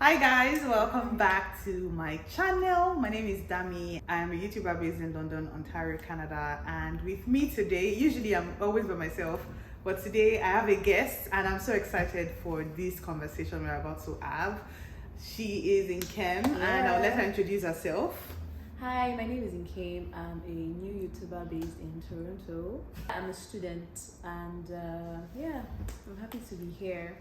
Hi guys, welcome back to my channel. My name is Dami. I'm a YouTuber based in London, Ontario, Canada, and with me today, usually I'm always by myself, but today I have a guest and I'm so excited for this conversation we're about to have. She is in Chem and I'll let her introduce herself. Hi, my name is Nkem. I'm a new YouTuber based in Toronto. I'm a student and I'm happy to be here.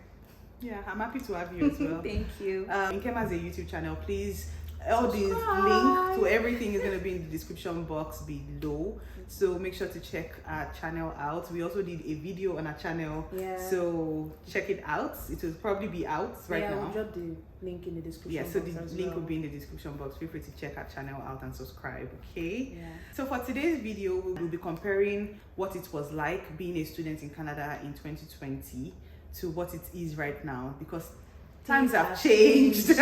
Yeah, I'm happy to have you as well. Thank you. Nkem has a YouTube channel. Please, all these links to everything is going to be in the description box below. So make sure to check our channel out. We also did a video on our channel. Yeah. So check it out. It will probably be out right now. Yeah, we'll drop the link in the description box. Yeah, so the link will be in the description box. Feel free to check our channel out and subscribe, okay? Yeah. So for today's video, we'll be comparing what it was like being a student in Canada in 2020 to what it is right now, because times have changed. Things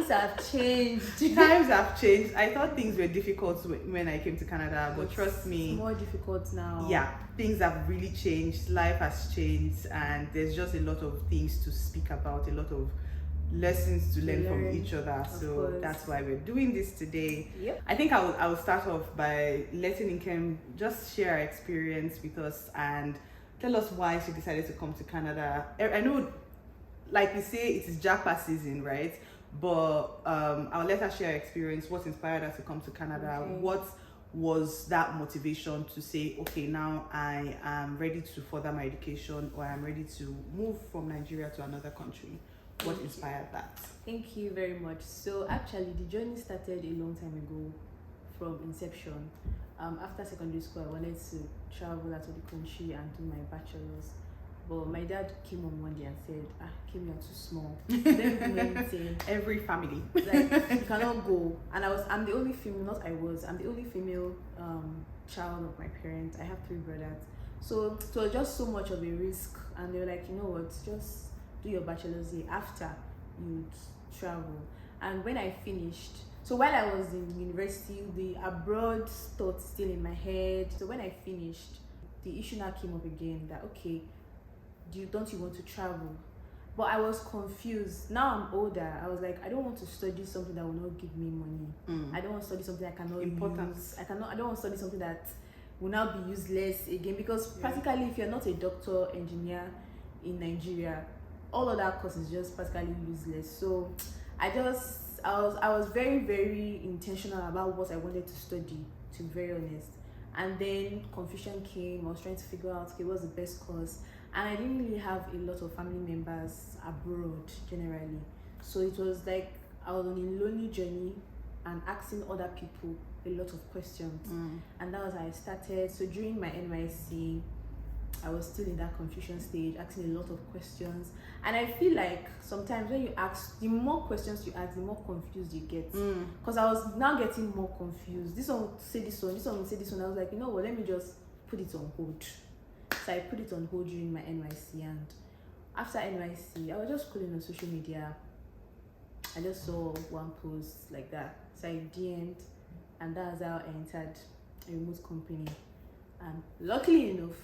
have changed. Times have changed. I thought things were difficult when I came to Canada, but trust me, it's more difficult now. Yeah, things have really changed. Life has changed, and there's just a lot of things to speak about, a lot of lessons to learn from each other. So that's why we're doing this today. Yep. I think I'll start off by letting Nkem just share her experience with us and tell us why she decided to come to Canada. I know, like we say, it is jackpot season, right? But I'll let her share her experience, what inspired her to come to Canada, what was that motivation to say, okay, now I am ready to further my education, or I'm ready to move from Nigeria to another country. What inspired that? Thank you very much. So actually, the journey started a long time ago from inception. After secondary school, I wanted to travel out of the country and do my bachelor's. But my dad came on one day and said, Kim, you're too small. Don't do anything. Every family. Like, you cannot go. And I'm the only female, I'm the only female child of my parents. I have 3 brothers. So it was just so much of a risk. And they were like, you know what, just do your bachelor's year after you travel. And when I finished, so while I was in university, the abroad thought still in my head. So when I finished, the issue now came up again that, okay, don't you want to travel? But I was confused. Now I'm older. I was like, I don't want to study something that will not give me money. I don't want to study something I cannot use. I don't want to study something that will now be useless again. Because practically, if you're not a doctor, engineer in Nigeria, all of that course is just practically useless. So I was very, very intentional about what I wanted to study, to be very honest. And then confusion came. I was trying to figure out, okay, what's the best course? And I didn't really have a lot of family members abroad generally. So it was like I was on a lonely journey and asking other people a lot of questions. And that was how I started. So during my NYSC, I was still in that confusion stage, asking a lot of questions. And I feel like sometimes when you ask, the more questions you ask, the more confused you get. Because I was now getting more confused. This one would say this one, this one would say this one. I was like, you know what, let me just put it on hold. So I put it on hold during my NYSC. And after NYSC, I was just scrolling on social media. I just saw one post like that. So I DM'd, and that's how I entered a remote company. And luckily enough,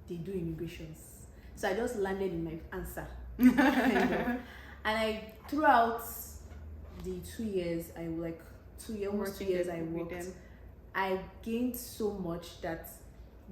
they do immigrations. So I just landed in my answer. And I throughout the 2 years, almost 2 years I worked, I gained so much that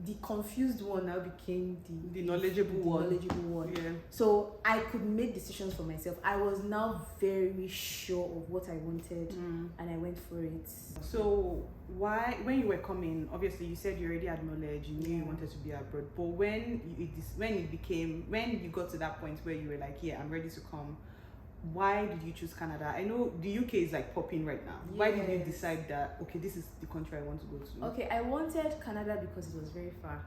the confused one now became the knowledgeable one. Yeah. So I could make decisions for myself. I was now very sure of what I wanted, and I went for it. So why, when you were coming, obviously you said you already had knowledge, you knew you wanted to be abroad, but when you got to that point where you were like, yeah, I'm ready to come, why did you choose Canada? I know the UK is like popping right now. Yes. Why did you decide that, okay, this is the country I want to go to? Okay, I wanted Canada because it was very far,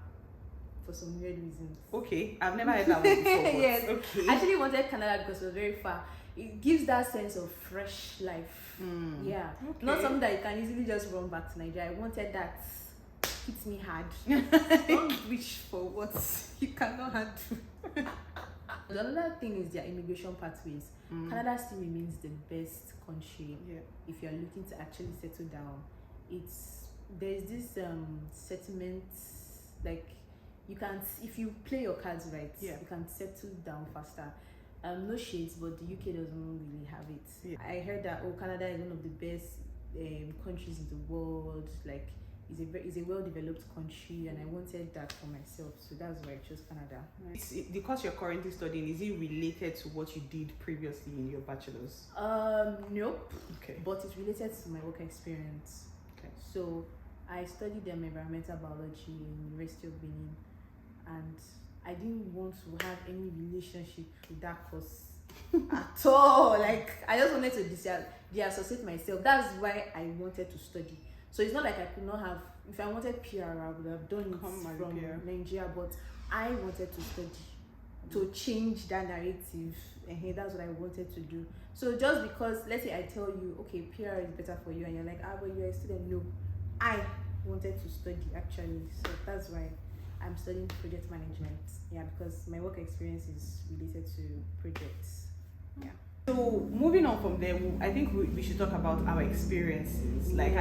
for some weird reasons. Okay, I've never heard that one before. Yes, okay. I actually wanted Canada because it was very far. It gives that sense of fresh life. Yeah, not something that you can easily just run back to Nigeria. I wanted that. Hits me hard. Don't reach for what you cannot handle. Another thing is their immigration pathways. Canada still remains the best country if you're looking to actually settle down. There's this settlement, like you can, if you play your cards right, you can settle down faster. No shades, but the UK doesn't really have it. Yeah. I heard that Canada is one of the best countries in the world. Like, it's a well-developed country, and I wanted that for myself, so that's why I chose Canada. The course you're currently studying, is it related to what you did previously in your bachelor's? Nope. Okay. But it's related to my work experience. Okay. So I studied environmental biology in University of Benin, and I didn't want to have any relationship with that course at all. Like, I just wanted to deassociate myself. That's why I wanted to study. So it's not like I could not have, if I wanted PR, I would have done it from Nigeria, but I wanted to study to change that narrative, and that's what I wanted to do. So just because, let's say I tell you, okay, PR is better for you, and you're like, but you're a student. No, I wanted to study actually. So that's why I'm studying project management. Yeah, because my work experience is related to projects. Yeah. So moving on from there, I think we should talk about our experiences. Like,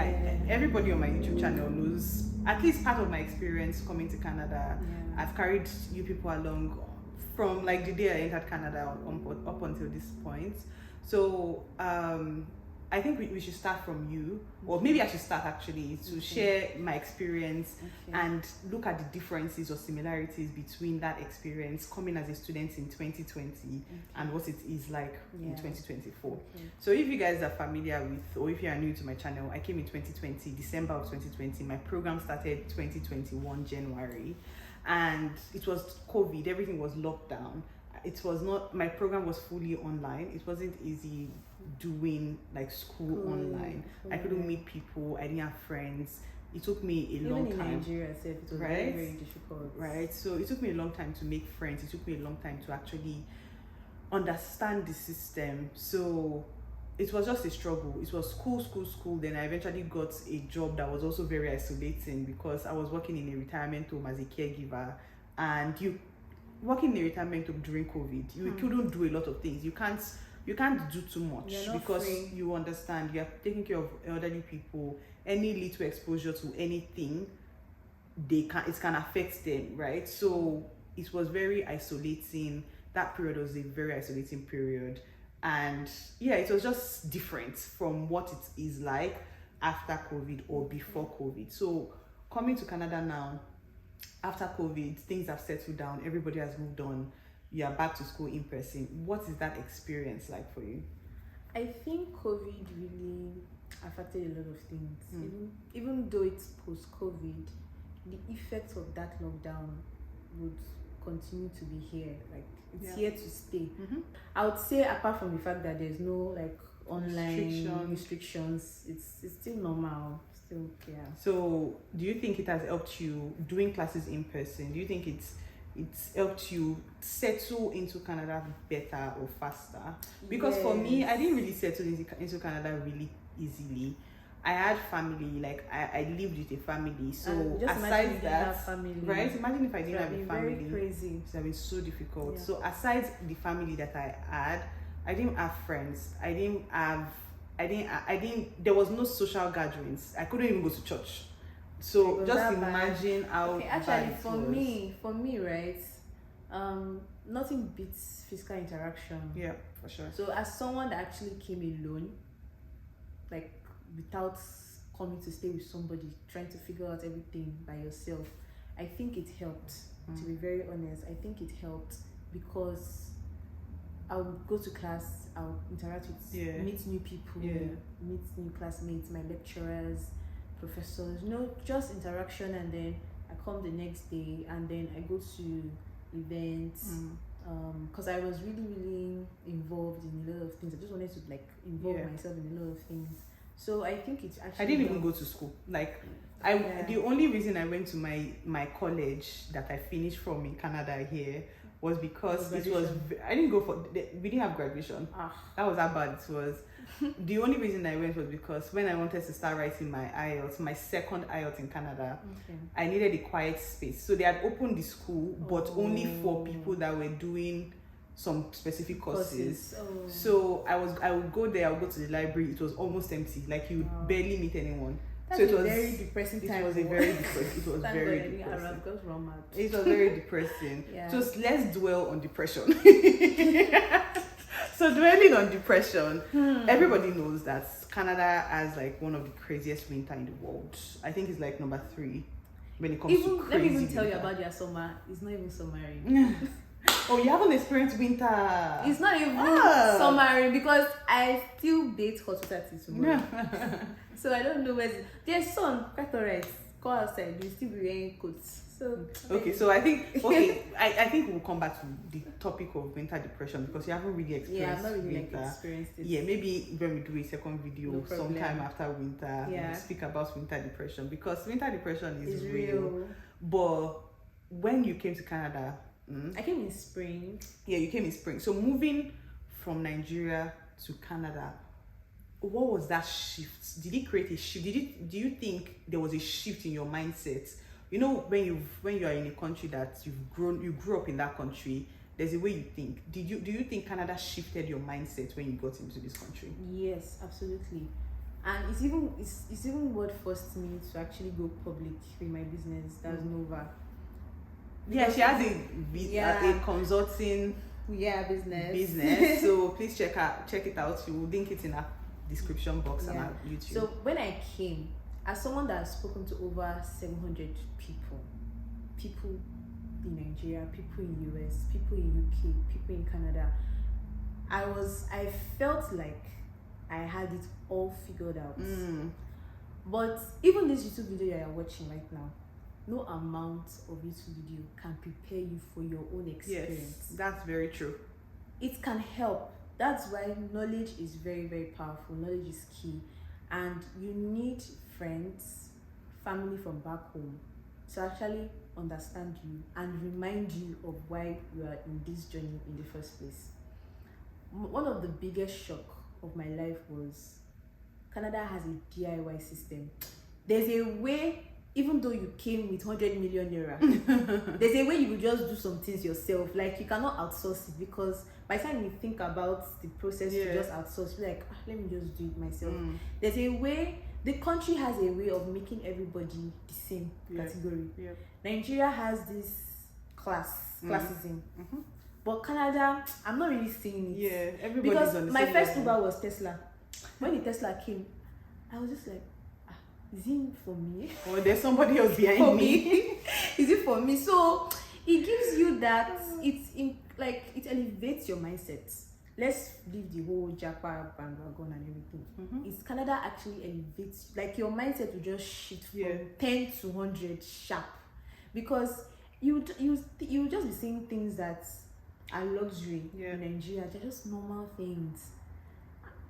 everybody on my YouTube channel knows at least part of my experience coming to Canada. Yeah. I've carried you people along from like the day I entered Canada up until this point. So I think we should start from you, or maybe I should start actually to share my experience and look at the differences or similarities between that experience coming as a student in 2020 and what it is like in 2024. So if you guys are familiar with, or if you are new to my channel, I came in 2020, December of 2020. My program started 2021 January, and it was COVID. Everything was locked down. It was not, my program was fully online. It wasn't easy doing like school online. I couldn't meet people. I didn't have friends. It took me a long time. Even in Nigeria, it was very, very difficult. Right. So it took me a long time to make friends. It took me a long time to actually understand the system. So it was just a struggle. It was school. Then I eventually got a job that was also very isolating because I was working in a retirement home as a caregiver, and working in a retirement home during COVID, you couldn't do a lot of things. You can't do too much because you understand you are taking care of elderly people. Any little exposure to anything, it can affect them, right? So it was very isolating. That period was a very isolating period, and it was just different from what it is like after COVID or before COVID. So coming to Canada now, after COVID, things have settled down. Everybody has moved on. You are back to school in person. What is that experience like for you? I think COVID really affected a lot of things. Even though it's post-COVID, the effects of that lockdown would continue to be here. Like, it's here to stay. I would say, apart from the fact that there's no like online restrictions, it's still normal. So do you think it has helped you doing classes in person? Do you think it's helped you settle into Canada better or faster? Because for me, I didn't really settle into Canada really easily. I had family, like I lived with a family. So aside that, right? Imagine if I didn't have a family. Very crazy. It would have been so difficult. So aside the family that I had, I didn't have friends. There was no social gatherings. I couldn't even go to church. So just imagine how actually for me, right? Nothing beats physical interaction. Yeah, for sure. So as someone that actually came alone, like without coming to stay with somebody, trying to figure out everything by yourself, I think it helped. To be very honest, I think it helped because I'll go to class, I'll interact with, meet new people, meet new classmates, my lecturers, professors, just interaction. And then I come the next day, and then I go to events, because I was really involved in a lot of things. I just wanted to like involve myself in a lot of things. So I think it's actually, I didn't even go to school. Like the only reason I went to my college that I finished from in Canada here was because it was, I didn't go for, we didn't have graduation. That was how bad it was. The only reason I went was because when I wanted to start writing my IELTS, my second IELTS in Canada, I needed a quiet space. So they had opened the school, but only for people that were doing some specific courses. So I would go there, I would go to the library. It was almost empty. Like, you would barely meet anyone. That's a very depressing time. It was a very depressing. It was Thank very God I didn't depressing. arrive because we're mad. It was very depressing. Yeah. Just let's dwell on depression. So dwelling on depression, everybody knows that Canada has like one of the craziest winter in the world. I think it's like number 3 when it comes to crazy. Let me even tell you winter. about their summer. It's not even summery. Oh, you haven't experienced winter. It's not even summery because I still date hot water till tomorrow. So I don't know where's there's sun, quite alright. Go outside, you still be wearing coats. So okay, so I think I think we'll come back to the topic of winter depression because you haven't really experienced. Yeah, I've not really winter. Experienced it. Yeah, maybe when we do a second video No problem. sometime after winter, we'll speak about winter depression because winter depression is real. But when you came to Canada, I came in spring. Yeah, you came in spring. So moving from Nigeria to Canada, what was that shift? Did it create a shift? Do you think there was a shift in your mindset? You know, when you are in a country that you grew up in that country, there's a way you think. Do you think Canada shifted your mindset when you got into this country? Yes, absolutely. And it's even what forced me to actually go public with my business. That's Nova. Yeah, she has a consulting business. So please check it out. We will link it in our description box and our YouTube. So when I came, as someone that has spoken to over 700 people in Nigeria, people in US, people in UK, people in Canada, I felt like I had it all figured out. But even this YouTube video you are watching right now, no amount of YouTube video can prepare you for your own experience. Yes, that's very true. It can help. That's why knowledge is very, very powerful. Knowledge is key. And you need friends, family from back home to actually understand you and remind you of why you are in this journey in the first place. One of the biggest shock of my life was Canada has a DIY system. There's a way, even though you came with 100 million naira, there's a way you will just do some things yourself. Like you cannot outsource it because by the time you think about the process, you just outsource. You're like, let me just do it myself. There's a way. The country has a way of making everybody the same category. Nigeria has this classism. But Canada, I'm not really seeing it. Yeah, everybody's because on the my same first level. Uber was Tesla. When the Tesla came, I was just like, is it for me? Or there's somebody else behind me. Is it for me? So it gives you that it elevates your mindset. Let's leave the whole Japa bandwagon and everything. It's Canada actually elevates, like your mindset will just shift from 10 to 100 sharp, because you just be saying things that are luxury in Nigeria. They're just normal things.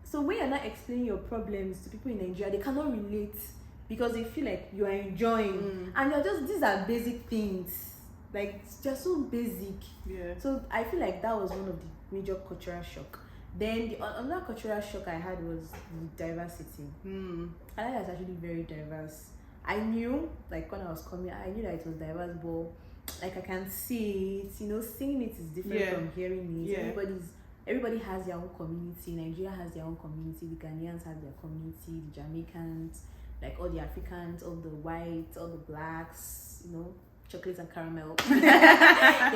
So when you're not explaining your problems to people in Nigeria, they cannot relate because they feel like you are enjoying, and you're just, these are basic things, like it's just so basic. So I feel like that was one of the major cultural shock. Then the another cultural shock I had was the diversity. Canada is actually very diverse. I knew, like when I was coming, I knew that it was diverse, but like I can see it, seeing it is different from hearing it. Everybody has their own community. Nigeria has their own community. The Ghanaians have their community. The Jamaicans, like all the Africans, all the whites, all the blacks, chocolate and caramel. They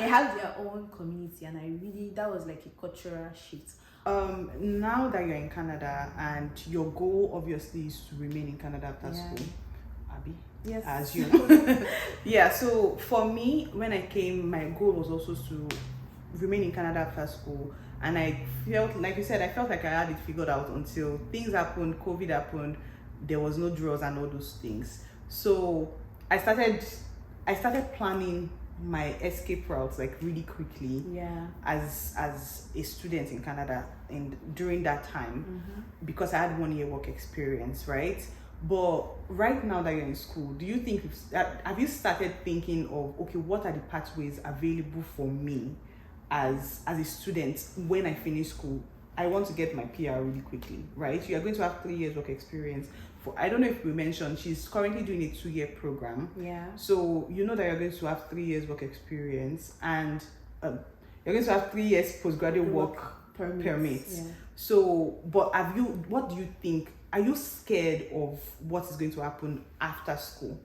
have their own community, and that was like a cultural shift. Now that you're in Canada and your goal obviously is to remain in Canada after school, Abby. Yes. As you know. So for me, when I came, my goal was also to remain in Canada after school. And I felt, like you said, I felt like I had it figured out until things happened, COVID happened, there was no draws and all those things. So I started planning my escape routes like really quickly as a student in Canada and during that time because I had 1 year work experience, right? But right now that you're in school, do you think, have you started thinking of, okay, what are the pathways available for me as a student when I finish school? I want to get my PR really quickly, right? You are going to have 3 years work experience. I don't know if we mentioned, she's currently doing a 2-year program. So you know that you're going to have 3 years work experience and you're going to have 3 years postgraduate work permit. So, but what do you think are you scared of what is going to happen after school?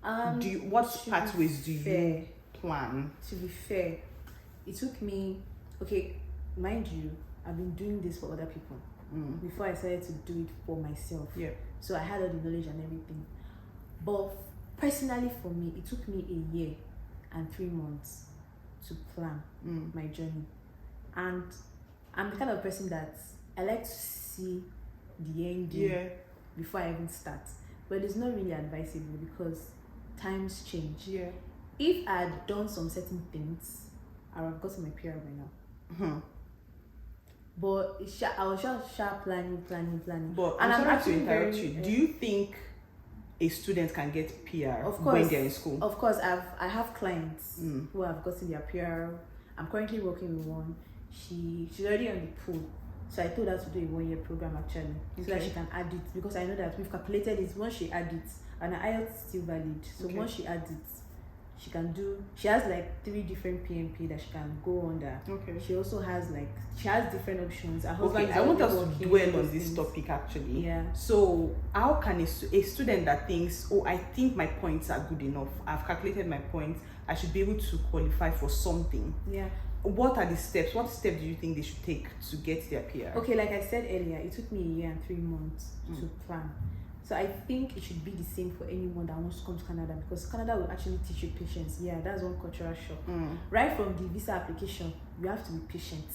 What pathways do you plan? To be fair, it took me, okay, mind you, I've been doing this for other people before I started to do it for myself. Yeah. So I had all the knowledge and everything. But personally for me, it took me a year and 3 months to plan my journey. And I'm the kind of person that I like to see the ending before I even start. But it's not really advisable because times change. Yeah. If I had done some certain things, I would have gotten my PR by now. But I was just planning. But and I'm sorry actually to interrupt you. Do you think a student can get PR of course, when they're in school? Of course, I have clients who have gotten their PR. I'm currently working with one. She's already on the pool. So I told her to do a 1-year program actually, so that she can add it, because I know that we've calculated it. Once she adds it, and her IELTS is still valid, so once she adds it, she has like 3 different PMP that she can go under. She also has different options. Her husband I want us to dwell on this topic actually. Yeah. So how can a student that thinks, oh, I think my points are good enough, I've calculated my points, I should be able to qualify for something. Yeah. What are the steps? What step do you think they should take to get their PR? Okay, like I said earlier, it took me a year and 3 months to plan. So I think it should be the same for anyone that wants to come to Canada, because Canada will actually teach you patience. Yeah, that's one cultural shock. Right from the visa application, you have to be patient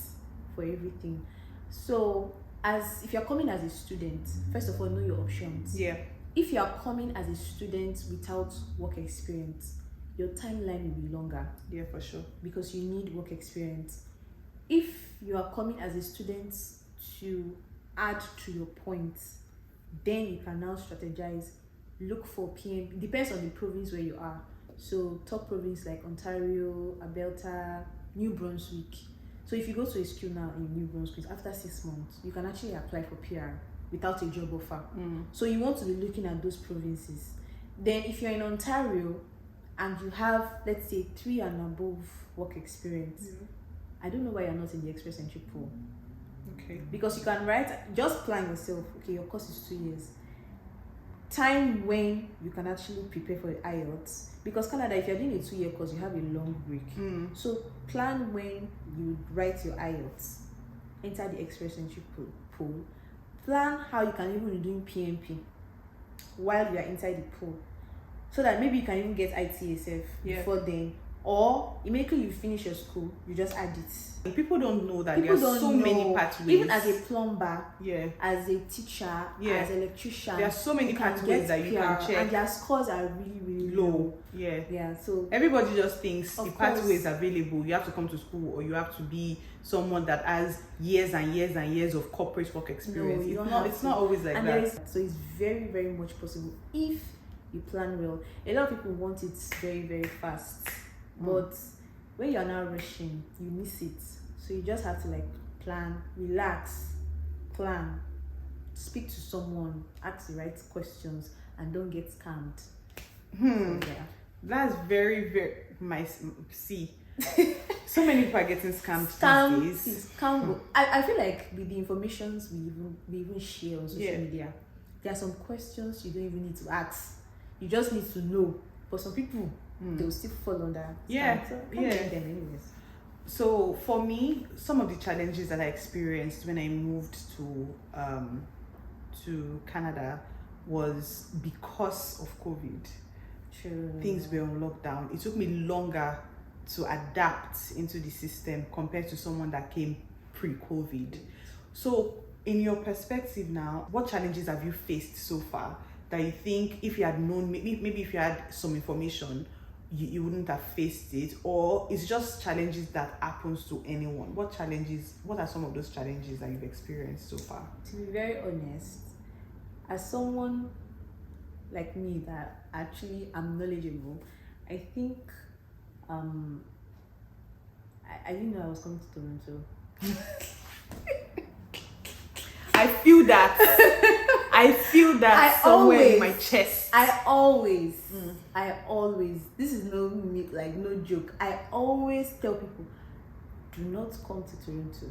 for everything. So if you're coming as a student, first of all, know your options. Yeah. If you are coming as a student without work experience, your timeline will be longer. Yeah, for sure. Because you need work experience. If you are coming as a student to add to your points, then you can now strategize, look for PM. Depends on the province where you are. So top province like Ontario, Alberta, New Brunswick. So if you go to a school now in New Brunswick, after 6 months, you can actually apply for PR without a job offer. So you want to be looking at those provinces. Then if you're in Ontario and you have, let's say, 3 and above work experience, I don't know why you're not in the express entry pool. Okay. Because you can just plan yourself, okay, your course is 2 years. Time when you can actually prepare for the IELTS. Because Canada, if you're doing a 2-year course, you have a long break. So plan when you write your IELTS, enter the express entry pool. Plan how you can even be doing PMP while you are inside the pool, so that maybe you can even get ITSF before then, or immediately you finish your school, you just add it. People don't know that there are so many pathways. Even as a plumber, as a teacher, as an electrician, there are so many pathways that you can check, and their scores are really low. So everybody just thinks the pathway is available. You have to come to school, or you have to be someone that has years and years and years of corporate work experience. No, it's not always like that. So it's very, very much possible if you plan well. A lot of people want it very, very fast, but when you're now rushing, you miss it. So you just have to plan, relax, plan, speak to someone, ask the right questions, and don't get scammed. So, that's very, very so many people are getting scammed these days. I feel like with the informations we even share on social media, there are some questions you don't even need to ask. You just need to know. But some people, they'll still fall under. Them anyways. So for me, some of the challenges that I experienced when I moved to Canada was because of COVID. True. Things were on lockdown. It took me longer to adapt into the system compared to someone that came pre-COVID. So in your perspective now, what challenges have you faced so far that you think if you had known, maybe if you had some information, you wouldn't have faced it? Or it's just challenges that happens to anyone? What are some of those challenges that you've experienced so far? To be very honest, as someone like me that actually I'm knowledgeable, I think I didn't know I was coming to Toronto. I feel that somewhere in my chest. I always, this is no joke. I always tell people, do not come to Toronto.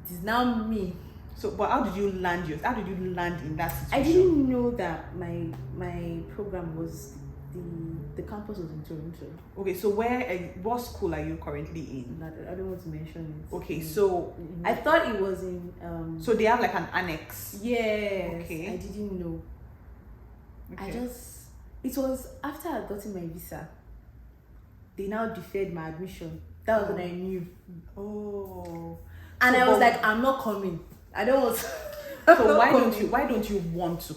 It is now me. So, but how did you land in that situation? I didn't know that my program was the campus was in Toronto. Okay, so what school are you currently in? I don't want to mention it. Okay, so I thought it was in. So they have like an annex. Yes. Okay. I didn't know. Okay. It was after I got in my visa. They now deferred my admission. That was when I knew. Oh. And I was like, I'm not coming. I don't want to. So why don't you want to?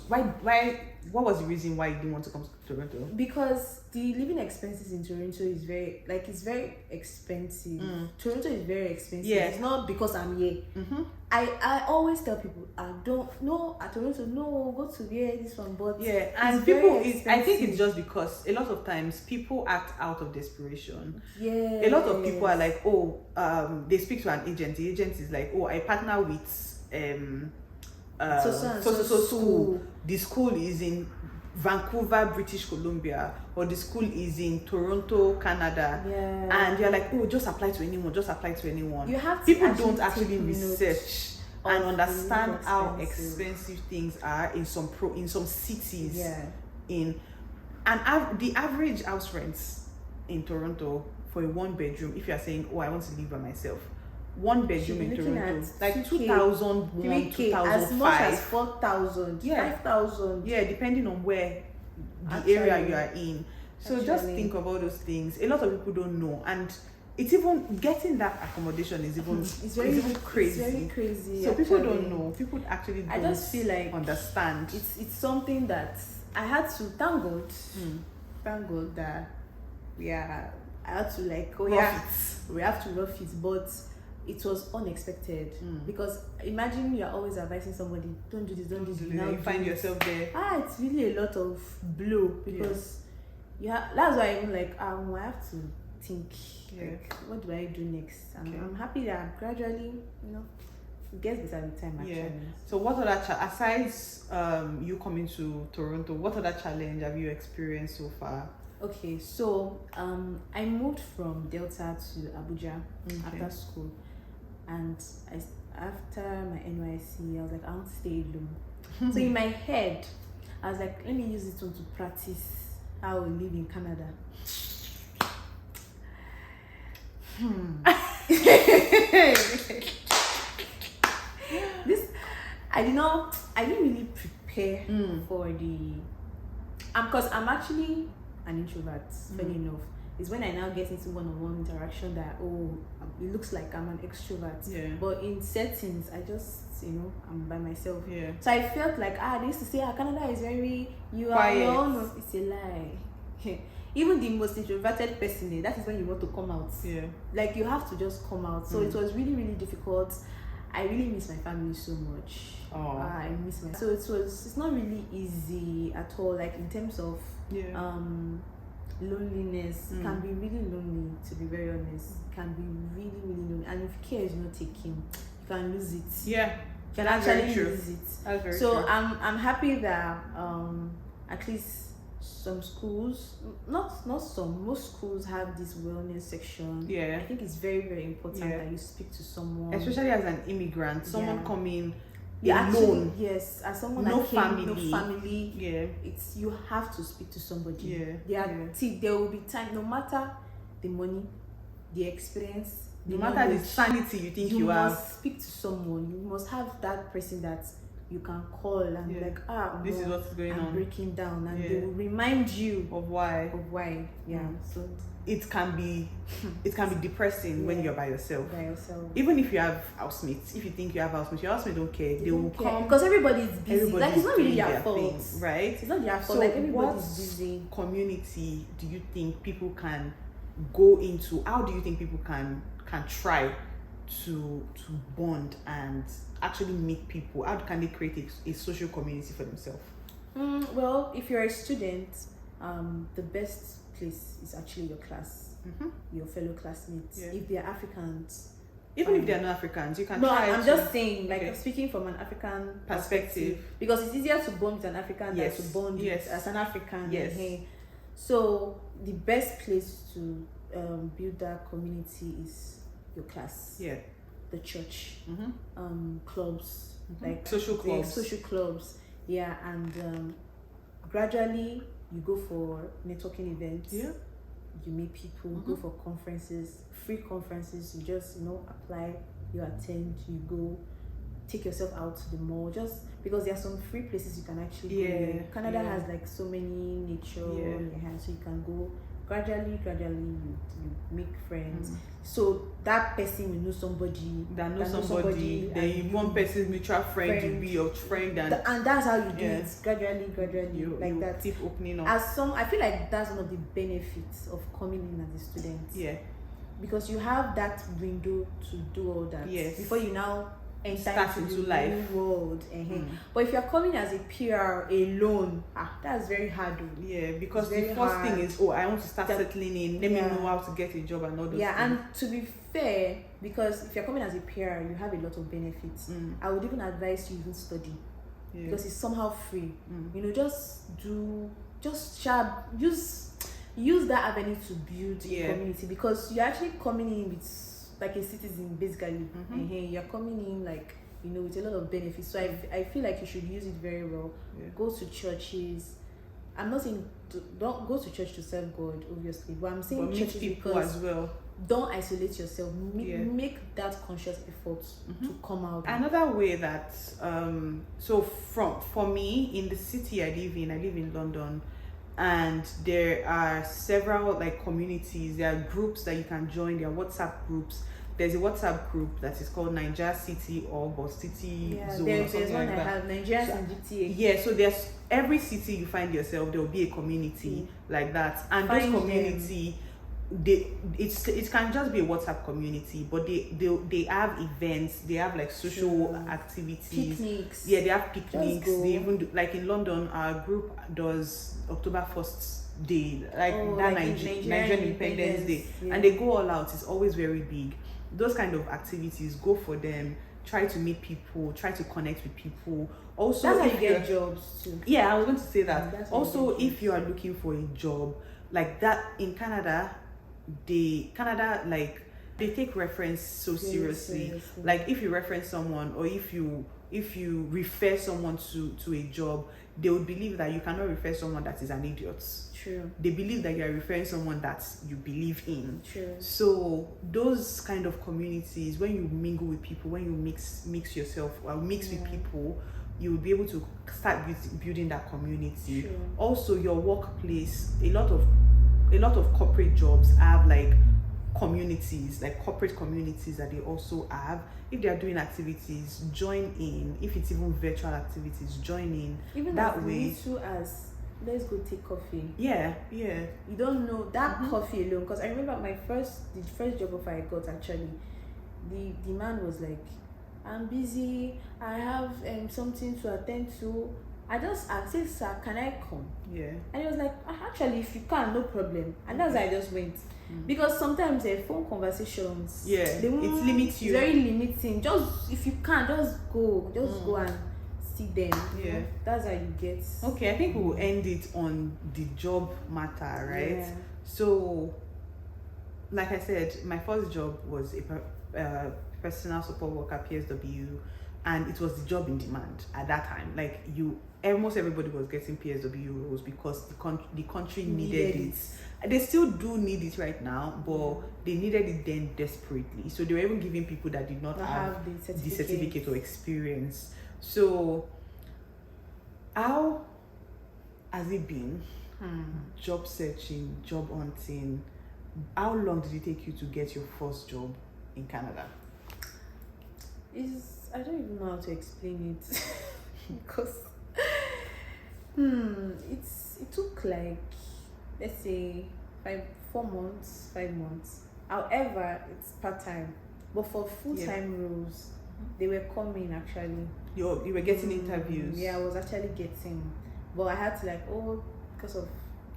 What was the reason why you didn't want to come to Toronto? Because the living expenses in Toronto is very expensive. Toronto is very expensive. Yeah. It's not because I'm here. I always tell people, don't no at Toronto, no, go to here, this one, but yeah, and I think it's just because a lot of times people act out of desperation. Yeah. A lot of people are like, they speak to an agent. The agent is like, I partner with so school. The school is in Vancouver, British Columbia, or the school is in Toronto, Canada. Yeah. And you're like, just apply to anyone. You have to people don't actually research and understand how expensive things are in some cities. Yeah. The average house rents in Toronto for a 1-bedroom, if you're saying, I want to live by myself, 1-bedroom in Toronto, like 2001, 2005, as much as 4,000, 5,000. Yeah, depending on where the area you are in. So just think of all those things. A lot of people don't know, and it's even getting that accommodation is even it's even crazy. It's very crazy. So people don't know. People actually don't. I just feel like understand. It's something that I had to thank God that I had to we have to rough it, but it was unexpected because imagine you're always advising somebody, don't do this, don't do this. Now you find yourself there. It's really a lot of blow because that's why I'm like I have to think like, what do I do next? And I'm happy that gradually, it gets better with time actually. Yeah. So what other aside you coming to Toronto, what other challenge have you experienced so far? Okay, so I moved from Delta to Abuja after school, and after my NYC, I was like, I want to stay alone. So in my head, I was like, let me use it to practice how we live in Canada. I didn't really prepare for the because I'm actually an introvert, funny enough. It's when I now get into one-on-one interaction that it looks like I'm an extrovert. Yeah. But in settings, I just I'm by myself. Yeah. So I felt like they used to say Canada is very quiet. It's a lie. Even the most introverted person, that is when you want to come out. Yeah. Like you have to just come out. So it was really, really difficult. I really miss my family so much. I miss my. So it's not really easy at all. Like in terms of loneliness, it can be really lonely. To be very honest, it can be really, really lonely. And if care is not taken, you can lose it. Yeah, you can actually lose it. That's very so true. I'm happy that at least some schools, not some, most schools have this wellness section. Yeah, I think it's very, very important that you speak to someone, especially as an immigrant, someone coming alone. Yes, as someone no that came, family. no family. Yeah, you have to speak to somebody. See, there will be time, no matter the money, the experience, no matter the sanity you think you have. You must speak to someone. You must have that person that you can call and be like, this is what's going on. Breaking down, and they will remind you of why. Yeah. So it can be depressing when you're by yourself. Even if you have housemates, if you think you have housemates, your housemates don't care. They will come because everybody is busy. Like it's not really their fault, right? It's not their fault. So like everybody's busy. Community do you think people can go into? How do you think people can try to bond and actually meet people? How can they create a social community for themselves? Well, if you're a student, the best place is actually your class, your fellow classmates. If they're Africans, even if they're not Africans, you can try. I'm just saying, like speaking from an African perspective, because it's easier to bond with an African than to bond as an African. Yes. So the best place to build that community is your class. Yeah. The church, clubs, like social clubs. Social clubs, yeah, and gradually you go for networking events. Yeah. You meet people, go for conferences, free conferences. You just apply, you attend, you go, take yourself out to the mall. Just because there are some free places you can actually go. Yeah. Canada has like so many nature, so you can go. Gradually you make friends. So that person will know somebody that knows somebody. Then one person's mutual friend will be your friend, and that's how you do it. Gradually, you that. Keep opening up. I feel like that's one of the benefits of coming in as a student. Yeah. Because you have that window to do all that. Yes. Before you now start into life world. But if you're coming as a PR alone, that's very hard. Yeah, because the first thing is, I want to start settling in. Let me know how to get a job and all those things. And to be fair, because if you're coming as a PR, you have a lot of benefits. I would even advise you even study, because it's somehow free. Use that avenue to build a community, because you're actually coming in with like a citizen, basically. You're coming in like with a lot of benefits. So I feel like you should use it very well. Go to churches. I'm not saying don't go to church to serve God, obviously, but I'm saying churches people because as well. Don't isolate yourself. Make that conscious effort to come out. Another way that for me, in the city I live in London, and there are several like communities. There are groups that you can join. There are WhatsApp groups. There's a WhatsApp group that is called Nigeria City or City Zone. There's or something one like I that. have, Nigeria and GTA. Yeah, so there's every city you find yourself, there will be a community like that, and those community, it can just be a WhatsApp community, but they have events, they have like social activities, picnics. Yeah, they have picnics. They even do, like in London, our group does October 1st Day, Nigerian Independence Day, and they go all out. It's always very big. Those kind of activities, go for them. Try to meet people, try to connect with people. Also, that's how you get jobs too. Yeah, I was going to say that. Also, if you are looking for a job like that in Canada, they take reference so seriously. Like if you reference someone, or if you refer someone to a job, they would believe that you cannot refer someone that is an idiot. True. They believe that you are referring someone that you believe in. True. So those kind of communities, when you mingle with people, when you mix yourself or mix with people, you will be able to start building that community. True. Also, your workplace, a lot of corporate jobs have like communities, like corporate communities that they also have. If they are doing activities, join in. If it's even virtual activities, join in. Even that way, as let's go take coffee. Yeah. You don't know that coffee alone, because I remember the first job offer I got, actually, the man was like, I'm busy, I have something to attend to. I said, sir, can I come? Yeah. And he was like, actually, if you can, no problem. And that's why I just went. Because sometimes phone conversations, it limits you. It's very limiting. Just if you can, just go and see them. Yeah. That's how you get. Okay, I think we'll end it on the job matter, right? Yeah. So, like I said, my first job was a personal support worker, PSW, and it was the job in demand at that time. Like almost everybody was getting PSW roles because the country needed it. They still do need it right now, but they needed it then desperately. So they were even giving people that did not have the certificate or experience. So how has it been? Job searching, job hunting. How long did it take you to get your first job in Canada? I don't even know how to explain it because it took like, let's say 5 months. However, it's part-time, but for full-time roles, they were coming actually. You were getting interviews? Yeah, I was actually getting, but I had to because of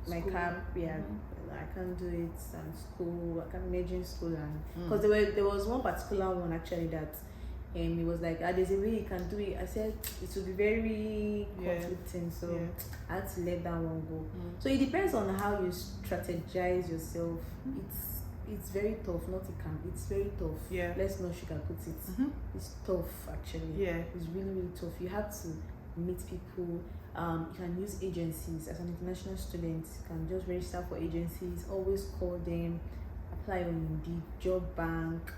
my camp, I can't do it, and school, I can't imagine school, and because there was one particular one actually that it was like, there's a way you can do it. I said it would be very conflicting, so I had to let that one go. So it depends on how you strategize yourself. it's very tough. Not it can. It's very tough. Yeah. Let's not sugarcoat it. It's tough actually. Yeah. It's really really tough. You have to meet people. You can use agencies as an international student. You can just register for agencies. Always call them. Apply on Indeed, job bank.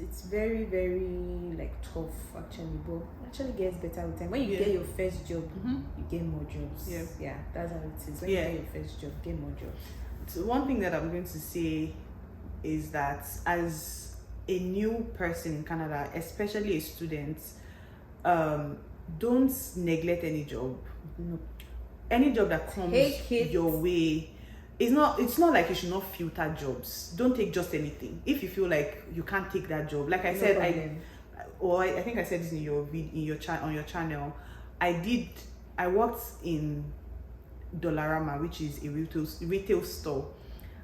It's very very like tough actually, but actually gets better with time. When you get your first job, you get more jobs. Yeah, that's how it is. When you get your first job, get more jobs. So one thing that I'm going to say is that as a new person in Canada, especially a student, don't neglect any job. No. Any job that comes your way, it's not like you should not filter jobs. Don't take just anything. If you feel like you can't take that job, like I said, I think I said this on your channel. I worked in Dollarama, which is a retail store.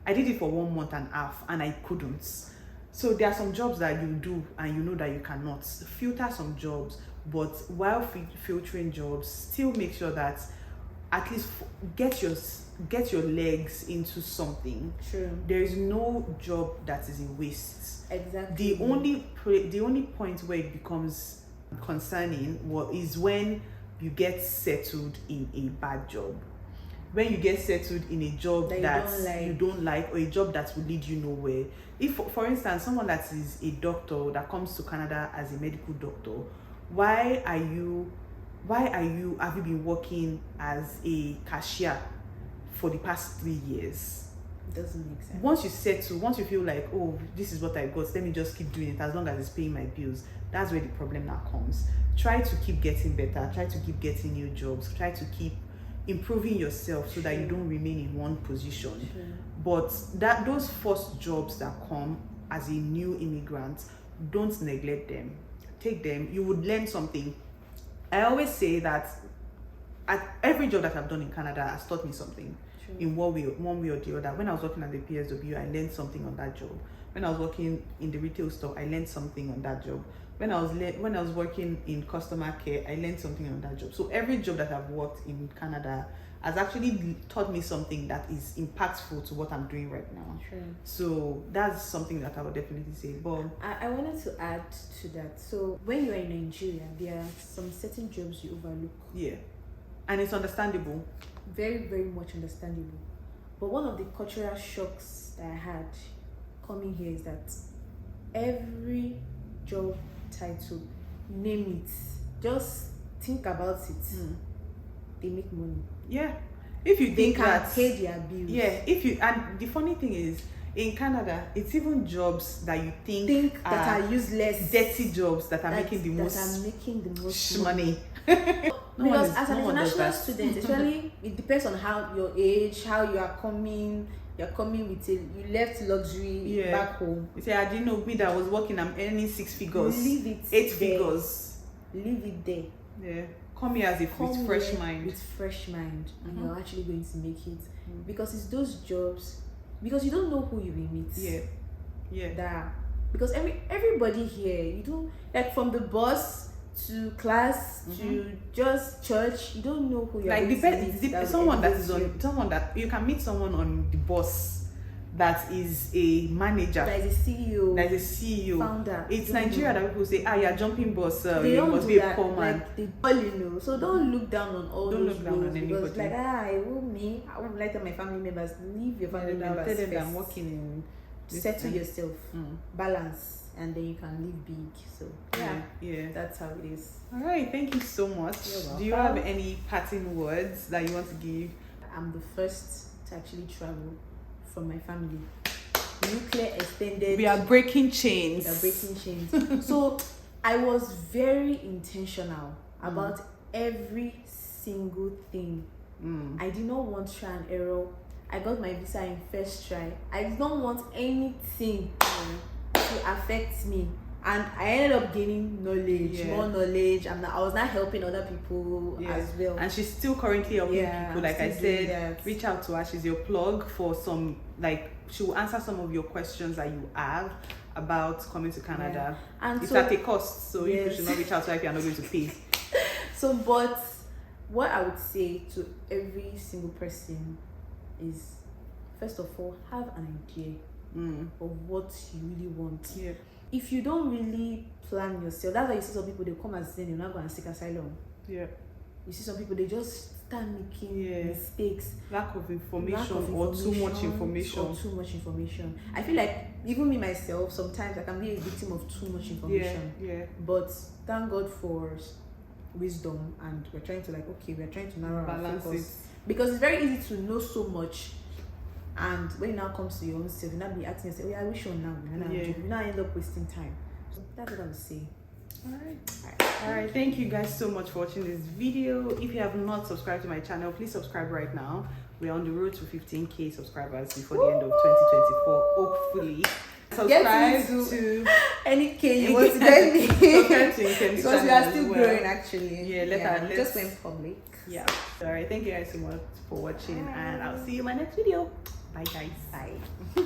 I did it for 1.5 months and I couldn't. So there are some jobs that you do and you know that you cannot. Filter some jobs, but while filtering jobs, still make sure that at least get your legs into something. True. There is no job that is a waste. Exactly. The only point where it becomes concerning is when you get settled in a bad job. When you get settled in a job that you don't like, or a job that will lead you nowhere. If, for instance, someone that is a doctor that comes to Canada as a medical doctor, have you been working as a cashier for the past 3 years? It doesn't make sense. Once you settle, once you feel like, oh, this is what I got, let me just keep doing it as long as it's paying my bills, that's where the problem now comes. Try to keep getting better, try to keep getting new jobs, try to keep improving yourself so that you don't remain in one position. But those first jobs that come as a new immigrant, don't neglect them. Take them. You would learn something. I always say that every job that I've done in Canada has taught me something. In one way or the other. When I was working at the PSW, I learned something on that job. When I was working in the retail store, I learned something on that job. When I was working in customer care, I learned something on that job. So every job that I've worked in Canada has actually taught me something that is impactful to what I'm doing right now. True. So that's something that I would definitely say. But I wanted to add to that. So when you're in Nigeria, there are some certain jobs you overlook. Yeah. And it's understandable. Very, very much understandable. But one of the cultural shocks that I had coming here is that every job title, name it, just think about it. They make money. Yeah. If you They think can that pay their bills. Yeah, and the funny thing is, in Canada, it's even jobs that you think that are useless, dirty jobs that are making the most money. Because as an international student, especially, it depends on how your age, how you are coming. You're coming with you left luxury back home. You say, I didn't know me that I was working, I'm earning 6 figures. Leave it 8 figures. Leave it there. Yeah. Come here with fresh mind. With fresh mind, and you're actually going to make it. Because it's those jobs, because you don't know who you will meet. Yeah. Because everybody here, you don't, like, from the boss to class to just church, you don't know who you're like going to meet. Someone that you can meet someone on the bus that is a manager, that is a CEO, founder. It's Nigeria that people say, you're jumping boss, they you don't must do be that. a poor man. Like, they all so don't look down on all don't those look down roles, on because anybody. like I won't like tell my family members, leave your family members tell them first. I'm working in settle yourself, balance, and then you can live big. So yeah, that's how it is. All right, thank you so much. Do you have any parting words that you want to give? I'm the first to actually travel from my family. Nuclear extended. We are breaking chains. So I was very intentional about every single thing. I did not want try and error. I got my visa in first try. I did not want anything to affect me, and I ended up gaining more knowledge, and I was not helping other people as well. And she's still currently helping people. Like I said, reach out to her. She's your plug for some, like, she will answer some of your questions that you have about coming to Canada. And it's at a cost, so you should not reach out to her if you're not going to pay. So, but what I would say to every single person is, first of all, have an idea. of what you really want. Yeah. If you don't really plan yourself, that's why you see some people, they come and say they're not going to seek asylum. Yeah. You see some people, they just start making mistakes. Lack of information or too much information. I feel like even me myself, sometimes I can be a victim of too much information. Yeah. But thank God for wisdom, and we're trying to narrow our focus, because it's very easy to know so much, and when it now comes to your own self, you now be asking yourself, oh yeah, which one now? You now end up wasting time. So that's what I would say. All right, thank you guys so much for watching this video. If you have not subscribed to my channel, please subscribe right now. We're on the road to 15k subscribers before the end of 2024, hopefully. Subscribe to any K you want to get me, because we are still growing actually. Let's just went public. All right, thank you guys so much for watching, and I'll see you in my next video. Bye guys. Bye.